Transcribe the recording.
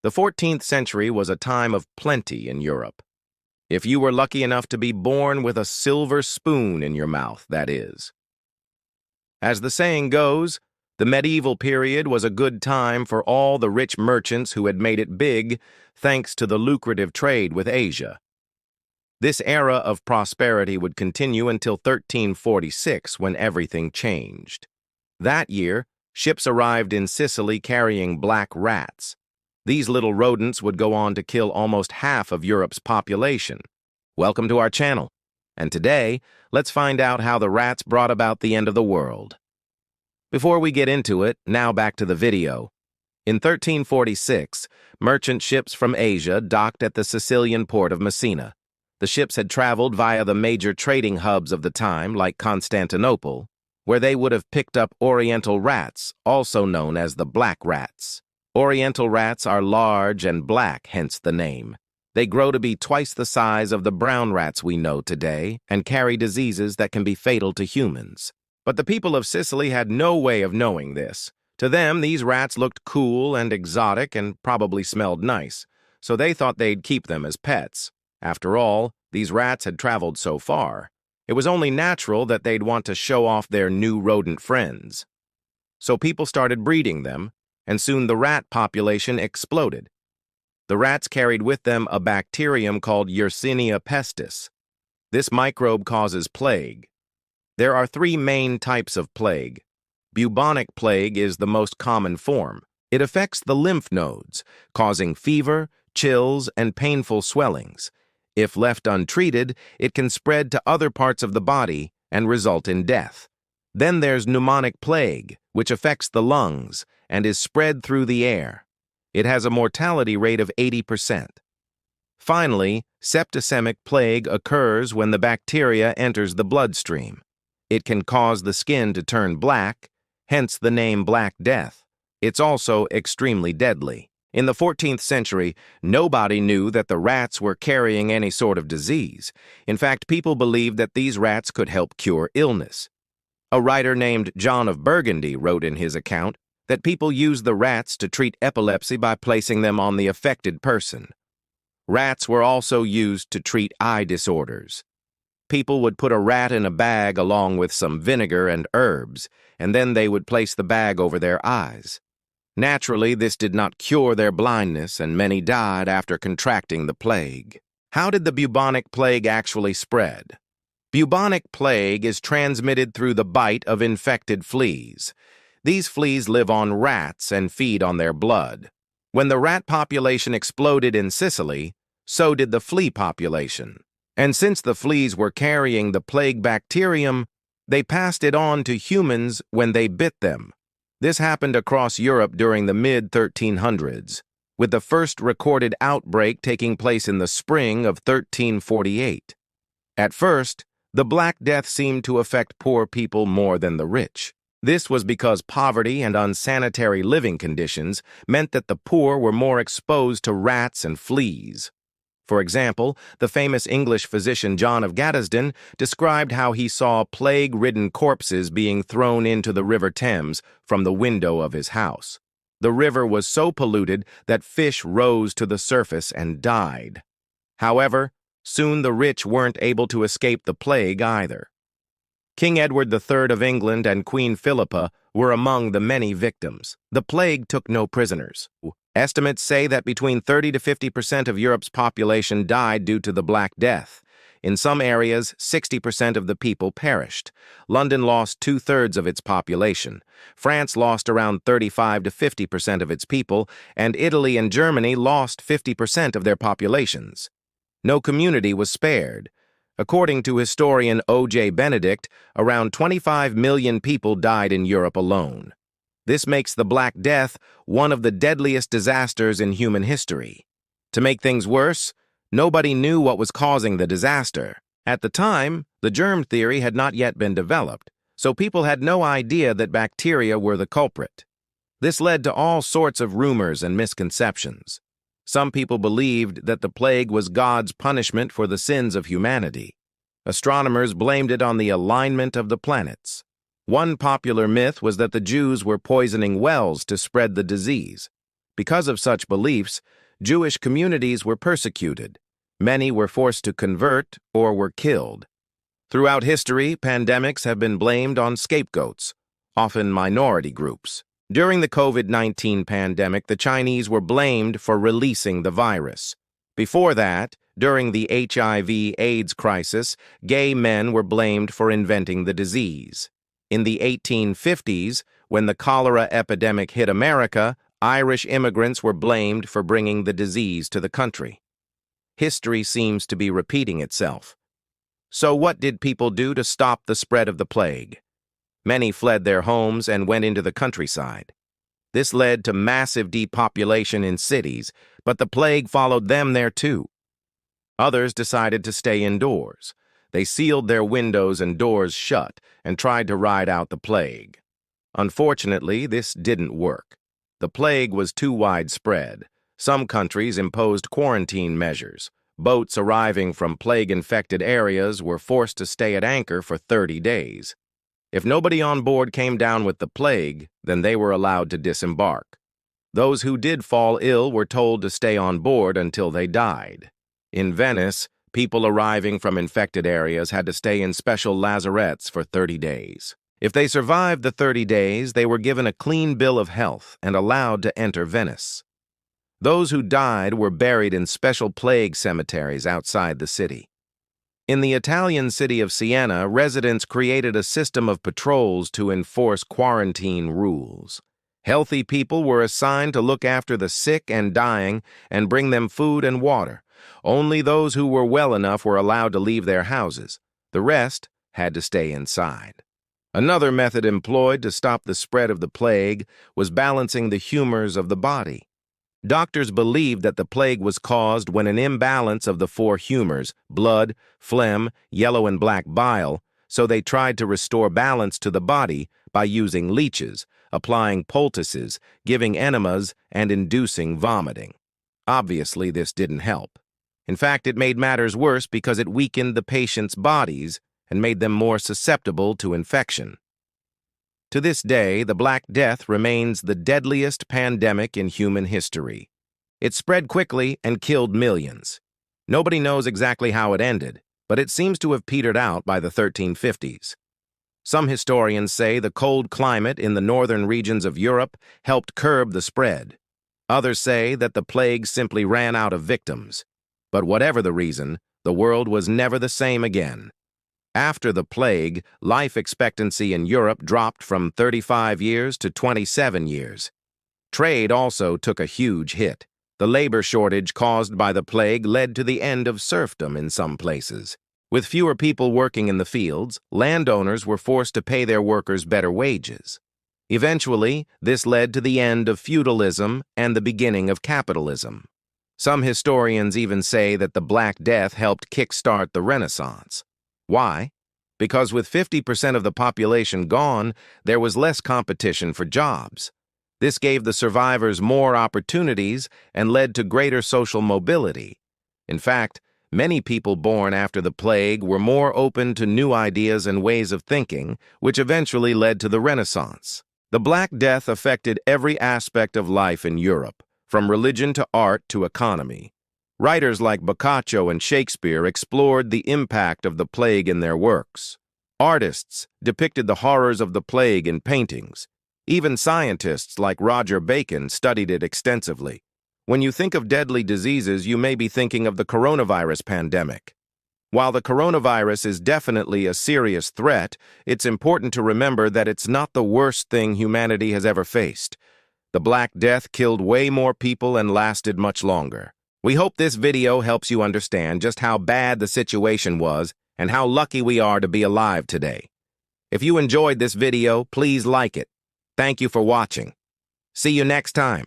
The 14th century was a time of plenty in Europe. If you were lucky enough to be born with a silver spoon in your mouth, that is. As the saying goes, the medieval period was a good time for all the rich merchants who had made it big thanks to the lucrative trade with Asia. This era of prosperity would continue until 1346, when everything changed. That year, ships arrived in Sicily carrying black rats. These little rodents would go on to kill almost half of Europe's population. Welcome to our channel, and today, let's find out how the rats brought about the end of the world. Before we get into it, now back to the video. In 1346, merchant ships from Asia docked at the Sicilian port of Messina. The ships had traveled via the major trading hubs of the time, like Constantinople, where they would have picked up oriental rats, also known as the black rats. Oriental rats are large and black, hence the name. They grow to be twice the size of the brown rats we know today and carry diseases that can be fatal to humans. But the people of Sicily had no way of knowing this. To them, these rats looked cool and exotic and probably smelled nice, so they thought they'd keep them as pets. After all, these rats had traveled so far. It was only natural that they'd want to show off their new rodent friends. So people started breeding them, and soon the rat population exploded. The rats carried with them a bacterium called Yersinia pestis. This microbe causes plague. There are three main types of plague. Bubonic plague is the most common form. It affects the lymph nodes, causing fever, chills, and painful swellings. If left untreated, it can spread to other parts of the body and result in death. Then there's pneumonic plague, which affects the lungs and is spread through the air. It has a mortality rate of 80%. Finally, septicemic plague occurs when the bacteria enters the bloodstream. It can cause the skin to turn black, hence the name Black Death. It's also extremely deadly. In the 14th century, nobody knew that the rats were carrying any sort of disease. In fact, people believed that these rats could help cure illness. A writer named John of Burgundy wrote in his account that people used the rats to treat epilepsy by placing them on the affected person. Rats were also used to treat eye disorders. People would put a rat in a bag along with some vinegar and herbs, and then they would place the bag over their eyes. Naturally, this did not cure their blindness, and many died after contracting the plague. How did the bubonic plague actually spread? Bubonic plague is transmitted through the bite of infected fleas. These fleas live on rats and feed on their blood. When the rat population exploded in Sicily, so did the flea population. And since the fleas were carrying the plague bacterium, they passed it on to humans when they bit them. This happened across Europe during the mid-1300s, with the first recorded outbreak taking place in the spring of 1348. At first, the Black Death seemed to affect poor people more than the rich. This was because poverty and unsanitary living conditions meant that the poor were more exposed to rats and fleas. For example, the famous English physician John of Gaddesden described how he saw plague-ridden corpses being thrown into the River Thames from the window of his house. The river was so polluted that fish rose to the surface and died. However, soon the rich weren't able to escape the plague either. King Edward III of England and Queen Philippa were among the many victims. The plague took no prisoners. Estimates say that between 30 to 50% of Europe's population died due to the Black Death. In some areas, 60% of the people perished. London lost two-thirds of its population. France lost around 35 to 50% of its people, and Italy and Germany lost 50% of their populations. No community was spared. According to historian O.J. Benedict, around 25 million people died in Europe alone. This makes the Black Death one of the deadliest disasters in human history. To make things worse, nobody knew what was causing the disaster. At the time, the germ theory had not yet been developed, so people had no idea that bacteria were the culprit. This led to all sorts of rumors and misconceptions. Some people believed that the plague was God's punishment for the sins of humanity. Astronomers blamed it on the alignment of the planets. One popular myth was that the Jews were poisoning wells to spread the disease. Because of such beliefs, Jewish communities were persecuted. Many were forced to convert or were killed. Throughout history, pandemics have been blamed on scapegoats, often minority groups. During the COVID-19 pandemic, the Chinese were blamed for releasing the virus. Before that, during the HIV/AIDS crisis, gay men were blamed for inventing the disease. In the 1850s, when the cholera epidemic hit America, Irish immigrants were blamed for bringing the disease to the country. History seems to be repeating itself. So what did people do to stop the spread of the plague? Many fled their homes and went into the countryside. This led to massive depopulation in cities, but the plague followed them there too. Others decided to stay indoors. They sealed their windows and doors shut and tried to ride out the plague. Unfortunately, this didn't work. The plague was too widespread. Some countries imposed quarantine measures. Boats arriving from plague-infected areas were forced to stay at anchor for 30 days. If nobody on board came down with the plague, then they were allowed to disembark. Those who did fall ill were told to stay on board until they died. In Venice, people arriving from infected areas had to stay in special lazarettes for 30 days. If they survived the 30 days, they were given a clean bill of health and allowed to enter Venice. Those who died were buried in special plague cemeteries outside the city. In the Italian city of Siena, residents created a system of patrols to enforce quarantine rules. Healthy people were assigned to look after the sick and dying and bring them food and water. Only those who were well enough were allowed to leave their houses. The rest had to stay inside. Another method employed to stop the spread of the plague was balancing the humors of the body. Doctors believed that the plague was caused when an imbalance of the four humors, blood, phlegm, yellow and black bile, so they tried to restore balance to the body by using leeches, applying poultices, giving enemas, and inducing vomiting. Obviously, this didn't help. In fact, it made matters worse because it weakened the patient's bodies and made them more susceptible to infection. To this day, the Black Death remains the deadliest pandemic in human history. It spread quickly and killed millions. Nobody knows exactly how it ended, but it seems to have petered out by the 1350s. Some historians say the cold climate in the northern regions of Europe helped curb the spread. Others say that the plague simply ran out of victims. But whatever the reason, the world was never the same again. After the plague, life expectancy in Europe dropped from 35 years to 27 years. Trade also took a huge hit. The labor shortage caused by the plague led to the end of serfdom in some places. With fewer people working in the fields, landowners were forced to pay their workers better wages. Eventually, this led to the end of feudalism and the beginning of capitalism. Some historians even say that the Black Death helped kickstart the Renaissance. Why? Because with 50% of the population gone, there was less competition for jobs. This gave the survivors more opportunities and led to greater social mobility. In fact, many people born after the plague were more open to new ideas and ways of thinking, which eventually led to the Renaissance. The Black Death affected every aspect of life in Europe, from religion to art to economy. Writers like Boccaccio and Shakespeare explored the impact of the plague in their works. Artists depicted the horrors of the plague in paintings. Even scientists like Roger Bacon studied it extensively. When you think of deadly diseases, you may be thinking of the coronavirus pandemic. While the coronavirus is definitely a serious threat, it's important to remember that it's not the worst thing humanity has ever faced. The Black Death killed way more people and lasted much longer. We hope this video helps you understand just how bad the situation was and how lucky we are to be alive today. If you enjoyed this video, please like it. Thank you for watching. See you next time.